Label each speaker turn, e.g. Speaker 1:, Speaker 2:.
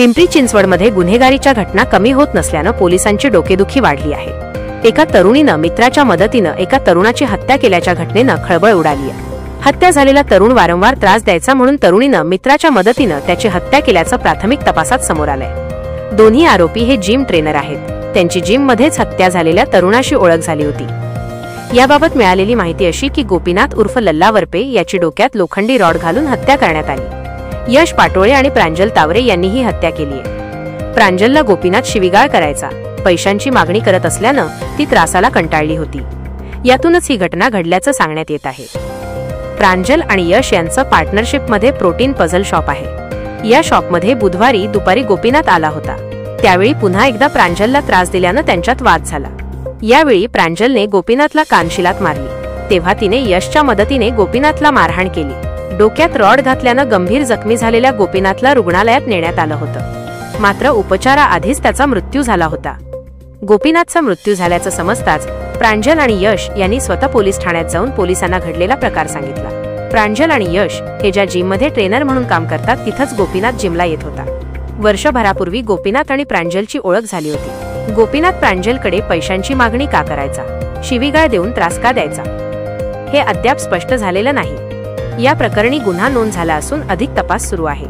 Speaker 1: पिंपरी चिंचवडमध्ये गुन्हेगारीच्या घटना कमी होत नसल्यानं पोलिसांची डोकेदुखी वाढली आहे। एका तरुणीनं मित्राच्या मदतीनं एका तरुणाची हत्या केल्याच्या घटनेनं खळबळ उडाली आहे। हत्या झालेला तरुण वारंवार त्रास द्यायचा म्हणून तरुणीनं मित्राच्या मदतीनं त्याची हत्या केल्याचं प्राथमिक तपासात समोर आलंय। दोन्ही आरोपी हे जिम ट्रेनर आहेत। त्यांची जिम मध्येच हत्या झालेल्या तरुणाशी ओळख झाली होती। याबाबत मिळालेली माहिती अशी की गोपीनाथ उर्फ लल्ला वरपे याची डोक्यात लोखंडी रॉड घालून हत्या करण्यात आली। यश पाटोळे आणि प्रांजल तावरे यांनी ही हत्या केली आहे। प्रांजलला गोपीनाथ शिवीगाळ करायचा, पैशांची मागणी करत असल्यानं ती त्रासाला कंटाळली होती। यातूनच ही घटना घडल्याचं सांगण्यात येत आहे। प्रांजल आणि यश यांचं पार्टनरशिपमध्ये प्रोटीन पझल शॉप आहे। या शॉपमध्ये बुधवारी दुपारी गोपीनाथ आला होता। त्यावेळी पुन्हा एकदा प्रांजलला त्रास दिल्यानं त्यांच्यात वाद झाला। यावेळी प्रांजलने गोपीनाथला कानशिलात मारली, तेव्हा तिने यशच्या मदतीने गोपीनाथला मारहाण केली। डोक्यात रॉड घातल्यानं गंभीर जखमी झालेल्या गोपीनाथला रुग्णालयात नेण्यात आलं होतं, मात्र उपचाराआधीच त्याचा मृत्यू झाला होता। गोपीनाथचा मृत्यू झाल्याचं समजताच प्रांजल आणि यश यांनी स्वतः पोलीस ठाण्यात जाऊन पोलिसांना घडलेला प्रकार सांगितला। प्रांजल आणि यश हे ज्या जिममध्ये ट्रेनर म्हणून काम करतात तिथंच गोपीनाथ जिमला येत होता। वर्षभरापूर्वी गोपीनाथ आणि प्रांजलची ओळख झाली होती। गोपीनाथ प्रांजलकडे पैशांची मागणी का करायचा, शिवीगाळ देऊन त्रास का द्यायचा, हे अद्याप स्पष्ट झालेलं नाही। या प्रकरणी गुन्हा नोंद झाला असून अधिक तपास सुरू आहे।